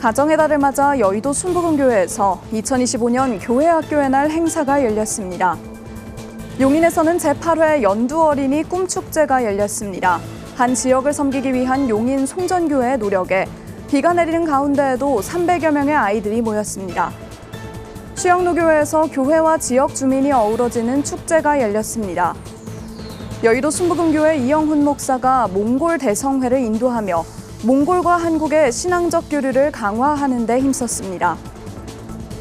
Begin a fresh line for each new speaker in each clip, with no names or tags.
가정의 달을 맞아 여의도 순복음교회에서 2025년 교회학교의 날 행사가 열렸습니다. 용인에서는 제8회 연두 어린이 꿈축제가 열렸습니다. 한 지역을 섬기기 위한 용인 송전교회의 노력에 비가 내리는 가운데에도 300여 명의 아이들이 모였습니다. 수영로교회에서 교회와 지역 주민이 어우러지는 축제가 열렸습니다. 여의도 순복음교회 이영훈 목사가 몽골 대성회를 인도하며 몽골과 한국의 신앙적 교류를 강화하는 데 힘썼습니다.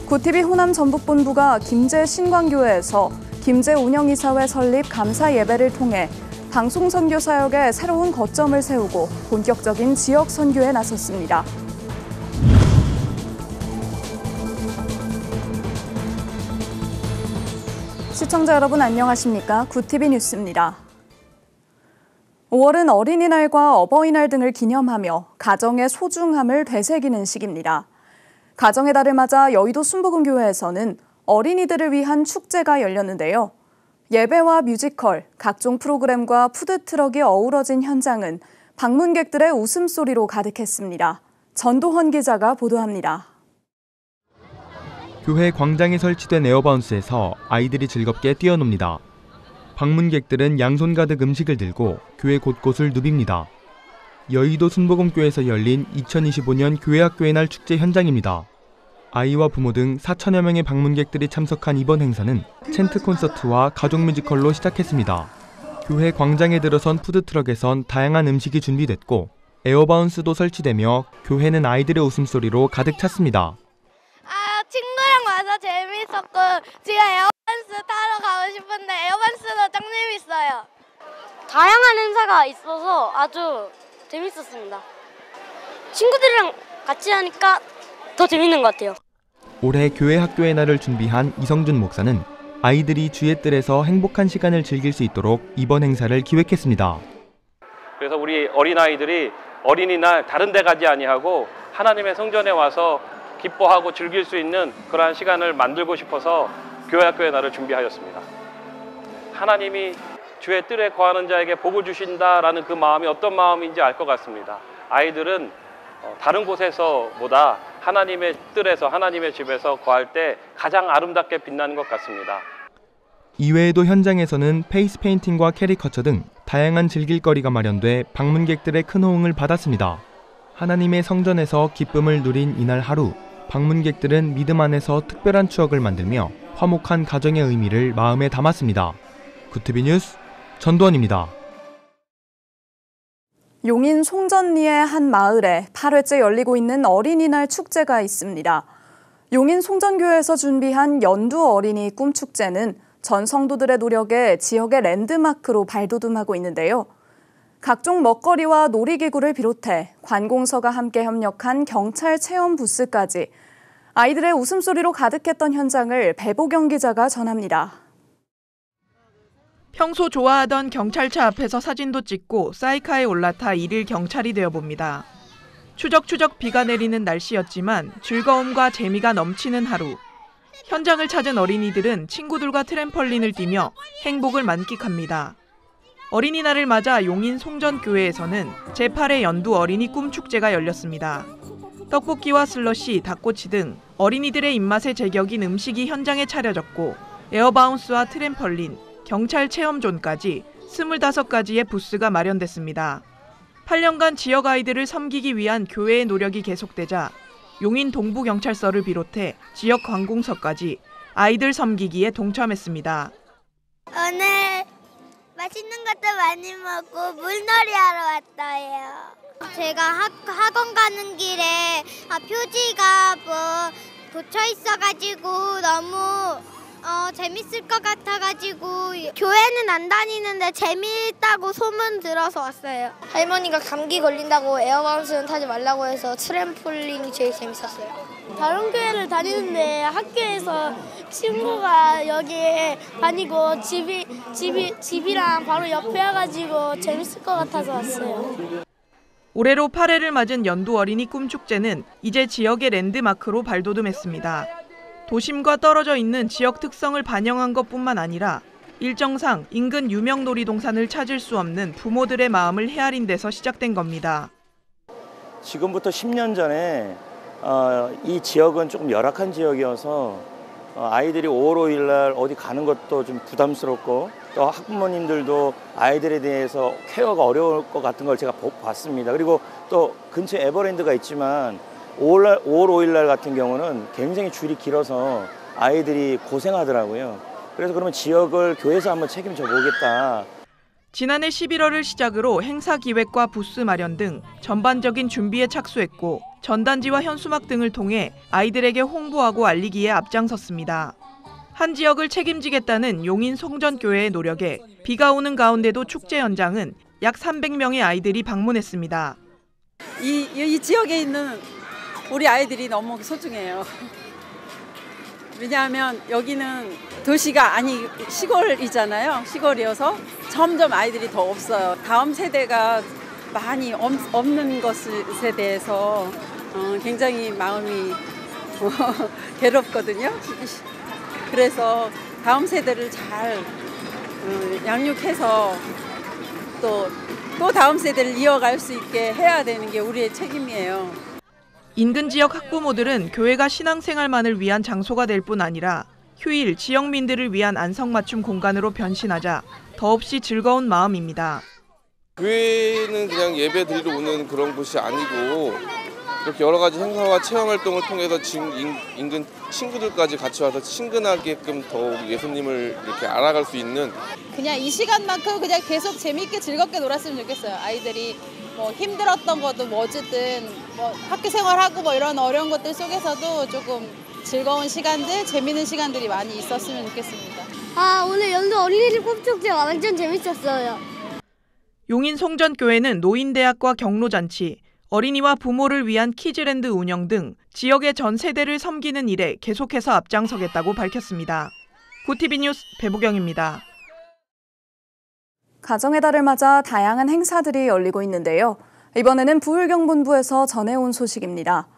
구TV 호남 전북본부가 김제 신광교회에서 김제 운영이사회 설립 감사 예배를 통해 방송 선교 사역에 새로운 거점을 세우고 본격적인 지역 선교에 나섰습니다. 시청자 여러분 안녕하십니까? 구TV 뉴스입니다. 5월은 어린이날과 어버이날 등을 기념하며 가정의 소중함을 되새기는 시기입니다. 가정의 달을 맞아 여의도 순복음교회에서는 어린이들을 위한 축제가 열렸는데요. 예배와 뮤지컬, 각종 프로그램과 푸드트럭이 어우러진 현장은 방문객들의 웃음소리로 가득했습니다. 전도헌 기자가 보도합니다.
교회 광장에 설치된 에어바운스에서 아이들이 즐겁게 뛰어놉니다. 방문객들은 양손 가득 음식을 들고 교회 곳곳을 누빕니다. 여의도 순복음교회에서 열린 2025년 교회학교의 날 축제 현장입니다. 아이와 부모 등 4천여 명의 방문객들이 참석한 이번 행사는 챈트 콘서트와 가족 뮤지컬로 시작했습니다. 교회 광장에 들어선 푸드트럭에선 다양한 음식이 준비됐고 에어바운스도 설치되며 교회는 아이들의 웃음소리로 가득 찼습니다.
친구랑 와서 재밌었고 지금 에어반스 타러 가고 싶은데 에어반스도 짱 재밌어요.
다양한 행사가 있어서 아주 재밌었습니다. 친구들이랑 같이 하니까 더 재밌는 것 같아요.
올해 교회 학교의 날을 준비한 이성준 목사는 아이들이 주의 뜰에서 행복한 시간을 즐길 수 있도록 이번 행사를 기획했습니다.
그래서 우리 어린아이들이 어린이날 다른 데 가지 아니하고 하나님의 성전에 와서 기뻐하고 즐길 수 있는 그러한 시간을 만들고 싶어서 교회학교의 날을 준비하였습니다. 하나님이 주의 뜰에 거하는 자에게 복을 주신다라는 그 마음이 어떤 마음인지 알 것 같습니다. 아이들은 다른 곳에서보다 하나님의 뜰에서 하나님의 집에서 거할 때 가장 아름답게 빛나는 것 같습니다.
이외에도 현장에서는 페이스 페인팅과 캐리커처 등 다양한 즐길거리가 마련돼 방문객들의 큰 호응을 받았습니다. 하나님의 성전에서 기쁨을 누린 이날 하루, 방문객들은 믿음 안에서 특별한 추억을 만들며 화목한 가정의 의미를 마음에 담았습니다. 구TV 뉴스 전도헌입니다.
용인 송전리의 한 마을에 8회째 열리고 있는 어린이날 축제가 있습니다. 용인 송전교회에서 준비한 연두 어린이 꿈축제는 전 성도들의 노력에 지역의 랜드마크로 발돋움하고 있는데요. 각종 먹거리와 놀이기구를 비롯해 관공서가 함께 협력한 경찰 체험 부스까지 아이들의 웃음소리로 가득했던 현장을 배보경 기자가 전합니다.
평소 좋아하던 경찰차 앞에서 사진도 찍고 사이카에 올라타 일일 경찰이 되어봅니다. 추적추적 비가 내리는 날씨였지만 즐거움과 재미가 넘치는 하루. 현장을 찾은 어린이들은 친구들과 트램펄린을 뛰며 행복을 만끽합니다. 어린이날을 맞아 용인 송전교회에서는 제8회 연두 어린이 꿈축제가 열렸습니다. 떡볶이와 슬러시, 닭꼬치 등 어린이들의 입맛에 제격인 음식이 현장에 차려졌고 에어바운스와 트램펄린, 경찰 체험존까지 25가지의 부스가 마련됐습니다. 8년간 지역 아이들을 섬기기 위한 교회의 노력이 계속되자 용인 동부경찰서를 비롯해 지역 관공서까지 아이들 섬기기에 동참했습니다.
오늘 맛있는 것도 많이 먹고 물놀이 하러 왔어요. 제가 학원 가는 길에 표지가 붙여 있어가지고 너무 재밌을 것 같아가지고 교회는 안 다니는데 재밌다고 소문 들어서 왔어요.
할머니가 감기 걸린다고 에어바운스는 타지 말라고 해서 트램폴린이 제일 재밌었어요.
다른 교회를 다니는데 학교에서 친구가 여기에 다니고 집이랑 바로 옆에 와가지고 재밌을 것 같아서 왔어요.
올해로 8회를 맞은 연두 어린이 꿈축제는 이제 지역의 랜드마크로 발돋움했습니다. 도심과 떨어져 있는 지역 특성을 반영한 것뿐만 아니라 일정상 인근 유명 놀이동산을 찾을 수 없는 부모들의 마음을 헤아린 데서 시작된 겁니다.
지금부터 10년 전에 이 지역은 조금 열악한 지역이어서 아이들이 5월 5일 날 어디 가는 것도 좀 부담스럽고 또 학부모님들도 아이들에 대해서 케어가 어려울 것 같은 걸 제가 봤습니다. 그리고 또 근처에 에버랜드가 있지만 5월 5일 날 같은 경우는 굉장히 줄이 길어서 아이들이 고생하더라고요. 그래서 그러면 지역을 교회에서 한번 책임져 보겠다.
지난해 11월을 시작으로 행사 기획과 부스 마련 등 전반적인 준비에 착수했고 전단지와 현수막 등을 통해 아이들에게 홍보하고 알리기에 앞장섰습니다. 한 지역을 책임지겠다는 용인 송전교회의 노력에 비가 오는 가운데도 축제 현장은 약 300명의 아이들이 방문했습니다.
이 지역에 있는 우리 아이들이 너무 소중해요. 왜냐하면 여기는 도시가 아니 시골이잖아요. 시골이어서 점점 아이들이 더 없어요. 다음 세대가 많이 없는 것에 대해서 굉장히 마음이 괴롭거든요. 그래서 다음 세대를 잘 양육해서 또 다음 세대를 이어갈 수 있게 해야 되는 게 우리의 책임이에요.
인근 지역 학부모들은 교회가 신앙생활만을 위한 장소가 될 뿐 아니라 휴일 지역민들을 위한 안성맞춤 공간으로 변신하자 더없이 즐거운 마음입니다.
교회는 그냥 예배 드리러 오는 그런 곳이 아니고 이렇게 여러 가지 행사와 체험활동을 통해서 인근 친구들까지 같이 와서 친근하게끔 더욱 예수님을 이렇게 알아갈 수 있는
그냥 이 시간만큼 그냥 계속 재미있게 즐겁게 놀았으면 좋겠어요. 아이들이 뭐 힘들었던 것도 뭐 어쨌든 뭐 학교 생활하고 뭐 이런 어려운 것들 속에서도 조금 즐거운 시간들, 재미있는 시간들이 많이 있었으면 좋겠습니다.
오늘 연두 어린이집 꿈축제 완전 재밌었어요.
용인 송전교회는 노인대학과 경로잔치, 어린이와 부모를 위한 키즈랜드 운영 등 지역의 전 세대를 섬기는 일에 계속해서 앞장서겠다고 밝혔습니다. 구티비 뉴스 배보경입니다.
가정의 달을 맞아 다양한 행사들이 열리고 있는데요. 이번에는 부울경본부에서 전해온 소식입니다.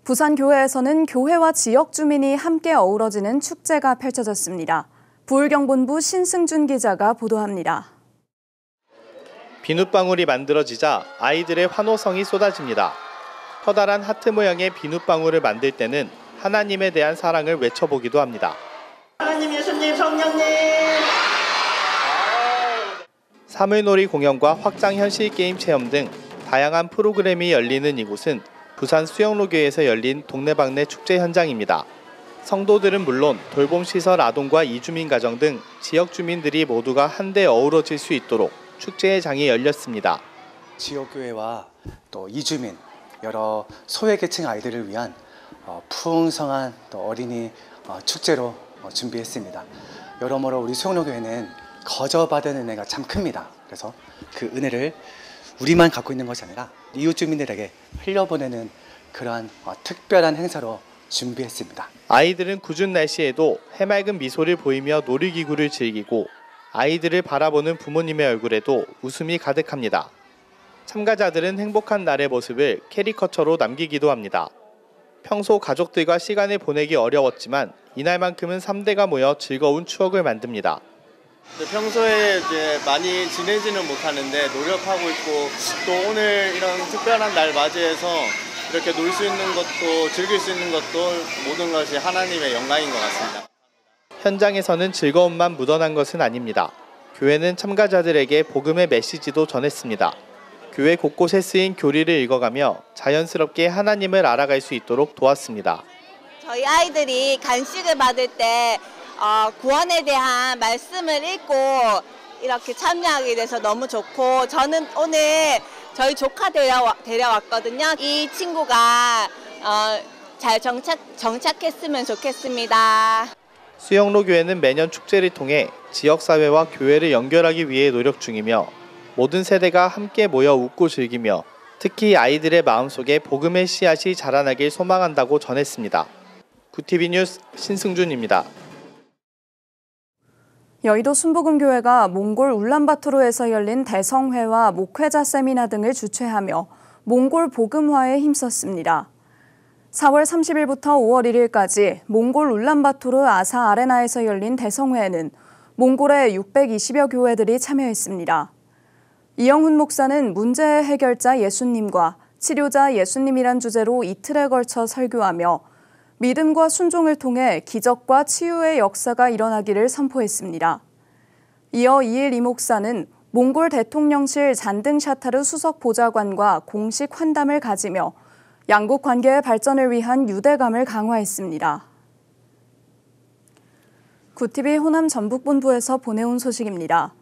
부산교회에서는 교회와 지역 주민이 함께 어우러지는 축제가 펼쳐졌습니다. 부울경본부 신승준 기자가 보도합니다.
비눗방울이 만들어지자 아이들의 환호성이 쏟아집니다. 커다란 하트 모양의 비눗방울을 만들 때는 하나님에 대한 사랑을 외쳐보기도 합니다.
하나님, 예수님, 성령님!
사물놀이 공연과 확장 현실 게임 체험 등 다양한 프로그램이 열리는 이곳은 부산 수영로교에서 열린 동네방네 축제 현장입니다. 성도들은 물론 돌봄시설 아동과 이주민 가정 등 지역 주민들이 모두가 한데 어우러질 수 있도록 축제의 장이 열렸습니다.
지역교회와 또 이주민, 여러 소외계층 아이들을 위한 풍성한 또 어린이 축제로 준비했습니다. 여러모로 우리 수영로교회는 거저받은 은혜가 참 큽니다. 그래서 그 은혜를 우리만 갖고 있는 것이 아니라 이웃 주민들에게 흘려보내는 그러한 특별한 행사로 준비했습니다.
아이들은 궂은 날씨에도 해맑은 미소를 보이며 놀이기구를 즐기고 아이들을 바라보는 부모님의 얼굴에도 웃음이 가득합니다. 참가자들은 행복한 날의 모습을 캐리커처로 남기기도 합니다. 평소 가족들과 시간을 보내기 어려웠지만 이날만큼은 3대가 모여 즐거운 추억을 만듭니다.
평소에 이제 많이 지내지는 못하는데 노력하고 있고 또 오늘 이런 특별한 날 맞이해서 이렇게 놀 수 있는 것도 즐길 수 있는 것도 모든 것이 하나님의 영광인 것 같습니다.
현장에서는 즐거움만 묻어난 것은 아닙니다. 교회는 참가자들에게 복음의 메시지도 전했습니다. 교회 곳곳에 쓰인 교리를 읽어가며 자연스럽게 하나님을 알아갈 수 있도록 도왔습니다.
저희 아이들이 간식을 받을 때 구원에 대한 말씀을 읽고 이렇게 참여하게 돼서 너무 좋고 저는 오늘 저희 조카 데려왔거든요. 이 친구가 잘 정착했으면 좋겠습니다.
수영로 교회는 매년 축제를 통해 지역사회와 교회를 연결하기 위해 노력 중이며 모든 세대가 함께 모여 웃고 즐기며 특히 아이들의 마음속에 복음의 씨앗이 자라나길 소망한다고 전했습니다. 구티비 뉴스 신승준입니다.
여의도 순복음교회가 몽골 울란바토르에서 열린 대성회와 목회자 세미나 등을 주최하며 몽골 복음화에 힘썼습니다. 4월 30일부터 5월 1일까지 몽골 울란바토르 아사 아레나에서 열린 대성회에는 몽골의 620여 교회들이 참여했습니다. 이영훈 목사는 문제의 해결자 예수님과 치료자 예수님이란 주제로 이틀에 걸쳐 설교하며 믿음과 순종을 통해 기적과 치유의 역사가 일어나기를 선포했습니다. 이어 이일 이 목사는 몽골 대통령실 잔등샤타르 수석 보좌관과 공식 환담을 가지며 양국 관계의 발전을 위한 유대감을 강화했습니다. 구TV 호남 전북본부에서 보내온 소식입니다.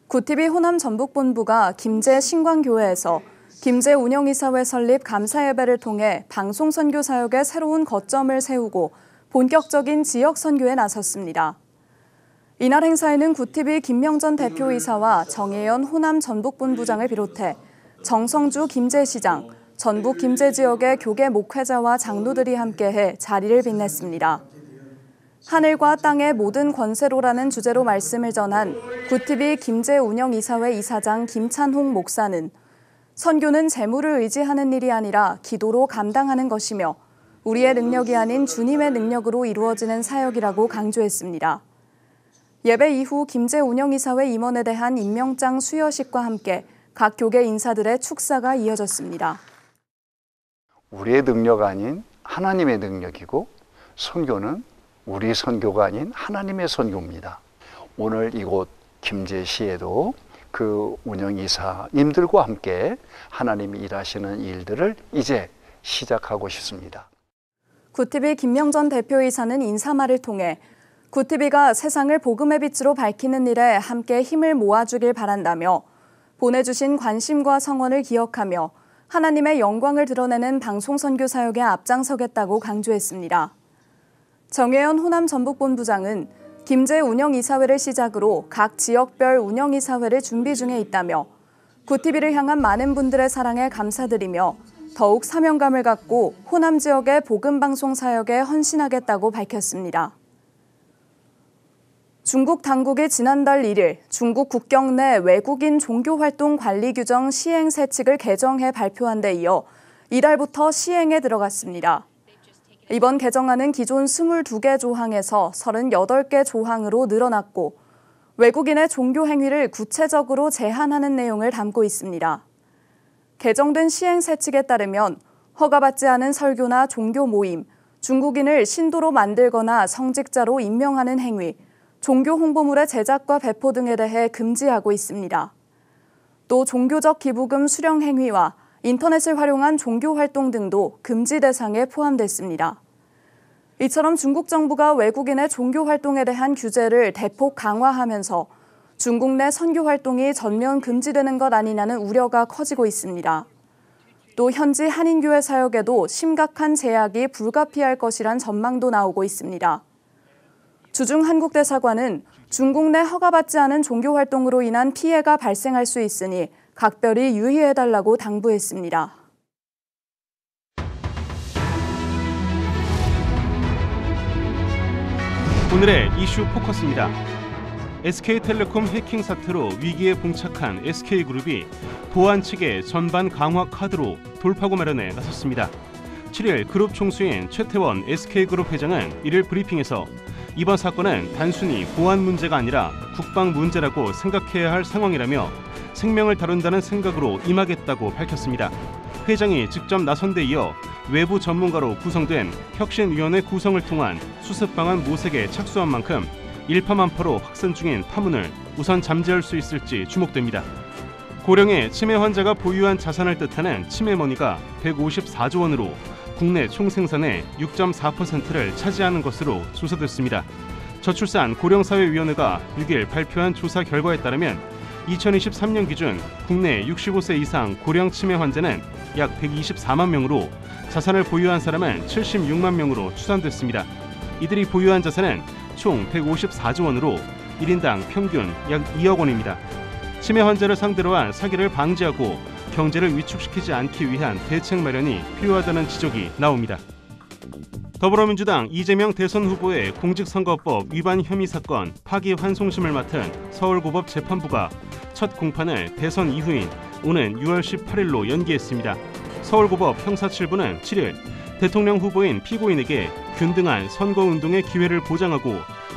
구TV 호남 전북본부가 김제 신광교회에서 김제 운영이사회 설립 감사예배를 통해 방송 선교 사역의 새로운 거점을 세우고 본격적인 지역 선교에 나섰습니다. 이날 행사에는 구TV 김명전 대표이사와 정혜연 호남 전북본부장을 비롯해 정성주 김제시장, 전북 김제 지역의 교계 목회자와 장로들이 함께해 자리를 빛냈습니다. 하늘과 땅의 모든 권세로라는 주제로 말씀을 전한 구TV 김제 운영이사회 이사장 김찬홍 목사는 선교는 재물을 의지하는 일이 아니라 기도로 감당하는 것이며 우리의 능력이 아닌 주님의 능력으로 이루어지는 사역이라고 강조했습니다. 예배 이후 김제 운영이사회 임원에 대한 임명장 수여식과 함께 각 교계 인사들의 축사가 이어졌습니다.
우리의 능력 아닌 하나님의 능력이고 선교는 우리 선교가 아닌 하나님의 선교입니다. 오늘 이곳 김제시에도 그 운영이사님들과 함께 하나님이 일하시는 일들을 이제 시작하고 싶습니다.
구TV 김명전 대표이사는 인사말을 통해 구TV가 세상을 복음의 빛으로 밝히는 일에 함께 힘을 모아주길 바란다며 보내주신 관심과 성원을 기억하며 하나님의 영광을 드러내는 방송 선교 사역에 앞장서겠다고 강조했습니다. 정혜연 호남 전북본부장은 김제 운영이사회를 시작으로 각 지역별 운영이사회를 준비 중에 있다며 구TV를 향한 많은 분들의 사랑에 감사드리며 더욱 사명감을 갖고 호남 지역의 복음방송 사역에 헌신하겠다고 밝혔습니다. 중국 당국이 지난달 1일 중국 국경 내 외국인 종교활동 관리 규정 시행 세칙을 개정해 발표한 데 이어 이달부터 시행에 들어갔습니다. 이번 개정안은 기존 22개 조항에서 38개 조항으로 늘어났고 외국인의 종교 행위를 구체적으로 제한하는 내용을 담고 있습니다. 개정된 시행 세칙에 따르면 허가받지 않은 설교나 종교 모임, 중국인을 신도로 만들거나 성직자로 임명하는 행위, 종교 홍보물의 제작과 배포 등에 대해 금지하고 있습니다. 또 종교적 기부금 수령 행위와 인터넷을 활용한 종교 활동 등도 금지 대상에 포함됐습니다. 이처럼 중국 정부가 외국인의 종교 활동에 대한 규제를 대폭 강화하면서 중국 내 선교 활동이 전면 금지되는 것 아니냐는 우려가 커지고 있습니다. 또 현지 한인교회 사역에도 심각한 제약이 불가피할 것이란 전망도 나오고 있습니다. 주중 한국대사관은 중국 내 허가받지 않은 종교 활동으로 인한 피해가 발생할 수 있으니 각별히 유의해달라고 당부했습니다.
오늘의 이슈 포커스입니다. SK텔레콤 해킹 사태로 위기에 봉착한 SK그룹이 보안 측의 전반 강화 카드로 돌파구 마련에 나섰습니다. 7일 그룹 총수인 최태원 SK그룹 회장은 이를 브리핑에서 이번 사건은 단순히 보안 문제가 아니라 국방 문제라고 생각해야 할 상황이라며 생명을 다룬다는 생각으로 임하겠다고 밝혔습니다. 회장이 직접 나선 데 이어 외부 전문가로 구성된 혁신위원회 구성을 통한 수습 방안 모색에 착수한 만큼 일파만파로 확산 중인 파문을 우선 잠재울 수 있을지 주목됩니다. 고령의 치매 환자가 보유한 자산을 뜻하는 치매머니가 154조 원으로 국내 총 생산의 6.4%를 차지하는 것으로 조사됐습니다. 저출산 고령사회위원회가 6일 발표한 조사 결과에 따르면 2023년 기준 국내 65세 이상 고령 치매 환자는 약 124만 명으로 자산을 보유한 사람은 76만 명으로 추산됐습니다. 이들이 보유한 자산은 총 154조 원으로 1인당 평균 약 2억 원입니다. 치매 환자를 상대로 한 사기를 방지하고 경제를 위축시키지 않기 위한 대책 마련이 필요하다는 지적이 나옵니다. 더불어민주당 이재명 대선 후보의 공직선거법 위반 혐의 사건 파기환송심을 맡은 서울고법 재판부가 첫 공판을 대선 이후인 오는 6월 18일로 연기했습니다. 서울고법 형사 7부는 7일 대통령 후보인 피고인에게 균등한 선거운동의 기회를 보장하고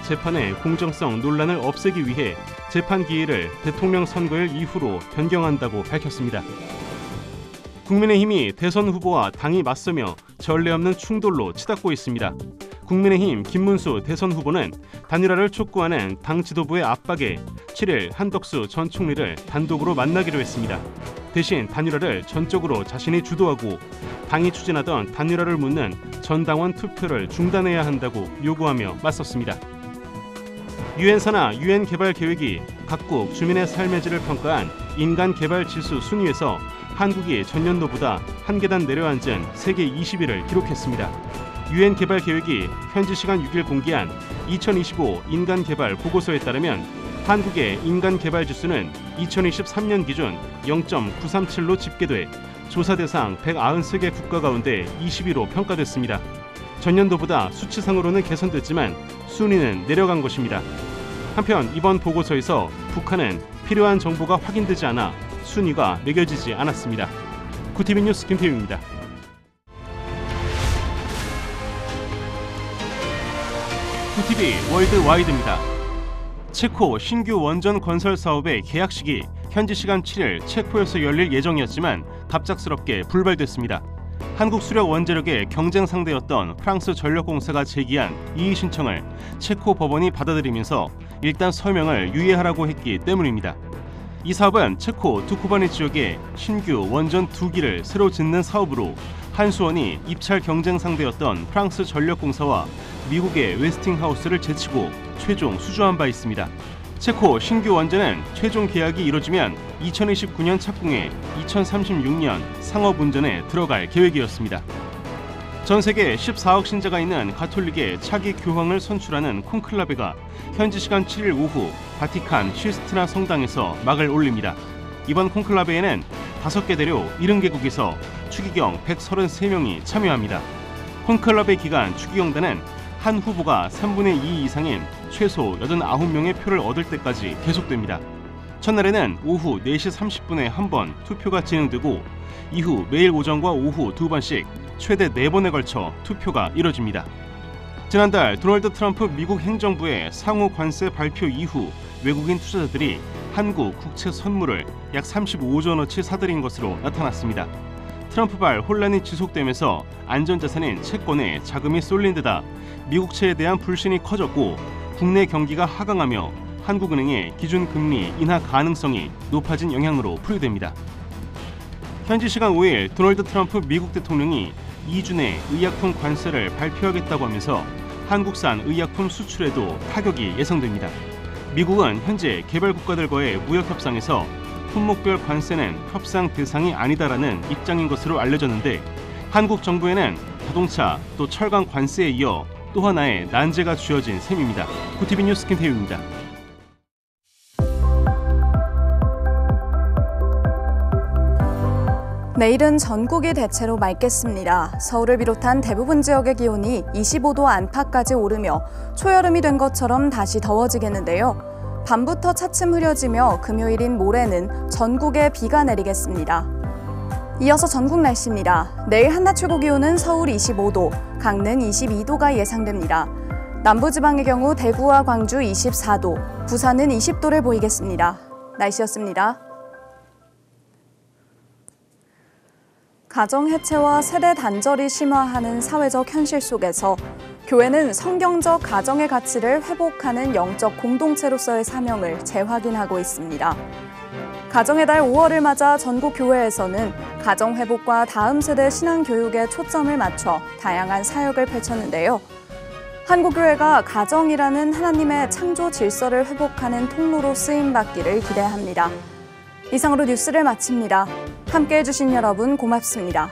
재판의 공정성 논란을 없애기 위해 재판 기일을 대통령 선거일 이후로 변경한다고 밝혔습니다. 국민의힘이 대선 후보와 당이 맞서며 전례 없는 충돌로 치닫고 있습니다. 국민의힘 김문수 대선 후보는 단일화를 촉구하는 당 지도부의 압박에 7일 한덕수 전 총리를 단독으로 만나기로 했습니다. 대신 단일화를 전적으로 자신이 주도하고 당이 추진하던 단일화를 묻는 전당원 투표를 중단해야 한다고 요구하며 맞섰습니다. 유엔 산하 유엔 개발 계획이 각국 주민의 삶의 질을 평가한 인간 개발 지수 순위에서 한국이 전년도보다 한 계단 내려앉은 세계 20위를 기록했습니다. 유엔 개발 계획이 현지 시간 6일 공개한 2025 인간 개발 보고서에 따르면 한국의 인간 개발 지수는 2023년 기준 0.937로 집계돼 조사 대상 193개 국가 가운데 20위로 평가됐습니다. 전년도보다 수치상으로는 개선됐지만 순위는 내려간 것입니다. 한편 이번 보고서에서 북한은 필요한 정보가 확인되지 않아 순위가 매겨지지 않았습니다. 구티비 뉴스 김태우입니다. 구티비 월드와이드입니다. 체코 신규 원전 건설 사업의 계약식이 현지 시간 7일 체코에서 열릴 예정이었지만 갑작스럽게 불발됐습니다. 한국 수력 원자력의 경쟁 상대였던 프랑스 전력공사가 제기한 이의 신청을 체코 법원이 받아들이면서 일단 서명을 유예하라고 했기 때문입니다. 이 사업은 체코 두코바니 지역에 신규 원전 2기를 새로 짓는 사업으로 한수원이 입찰 경쟁 상대였던 프랑스 전력공사와 미국의 웨스팅하우스를 제치고 최종 수주한 바 있습니다. 체코 신규 원전은 최종 계약이 이뤄지면 2029년 착공해 2036년 상업 운전에 들어갈 계획이었습니다. 전 세계 14억 신자가 있는 가톨릭의 차기 교황을 선출하는 콘클라베가 현지 시간 7일 오후 바티칸 시스티나 성당에서 막을 올립니다. 이번 콘클라베에는 5개 대료 70개국에서 추기경 133명이 참여합니다. 콘클라베 기간 추기경단은 한 후보가 3분의 2 이상인 최소 89명의 표를 얻을 때까지 계속됩니다. 첫날에는 오후 4시 30분에 한 번 투표가 진행되고 이후 매일 오전과 오후 2번씩 최대 4번에 걸쳐 투표가 이뤄집니다. 지난달 도널드 트럼프 미국 행정부의 상호 관세 발표 이후 외국인 투자자들이 한국 국채 선물을 약 35조 원어치 사들인 것으로 나타났습니다. 트럼프발 혼란이 지속되면서 안전자산인 채권에 자금이 쏠린 데다 미국채에 대한 불신이 커졌고 국내 경기가 하강하며 한국은행의 기준금리 인하 가능성이 높아진 영향으로 풀이됩니다. 현지 시간 5일 도널드 트럼프 미국 대통령이 2주 내 의약품 관세를 발표하겠다고 하면서 한국산 의약품 수출에도 타격이 예상됩니다. 미국은 현재 개발 국가들과의 무역 협상에서 품목별 관세는 협상 대상이 아니다라는 입장인 것으로 알려졌는데 한국 정부에는 자동차 또 철강 관세에 이어 또 하나의 난제가 쥐어진 셈입니다. 구티비 뉴스 김태우입니다.
내일은 전국이 대체로 맑겠습니다. 서울을 비롯한 대부분 지역의 기온이 25도 안팎까지 오르며 초여름이 된 것처럼 다시 더워지겠는데요. 밤부터 차츰 흐려지며 금요일인 모레는 전국에 비가 내리겠습니다. 이어서 전국 날씨입니다. 내일 한낮 최고 기온은 서울 25도, 강릉 22도가 예상됩니다. 남부지방의 경우 대구와 광주 24도, 부산은 20도를 보이겠습니다. 날씨였습니다. 가정 해체와 세대 단절이 심화하는 사회적 현실 속에서 교회는 성경적 가정의 가치를 회복하는 영적 공동체로서의 사명을 재확인하고 있습니다. 가정의 달 5월을 맞아 전국 교회에서는 가정 회복과 다음 세대 신앙 교육에 초점을 맞춰 다양한 사역을 펼쳤는데요. 한국교회가 가정이라는 하나님의 창조 질서를 회복하는 통로로 쓰임받기를 기대합니다. 이상으로 뉴스를 마칩니다. 함께해 주신 여러분 고맙습니다.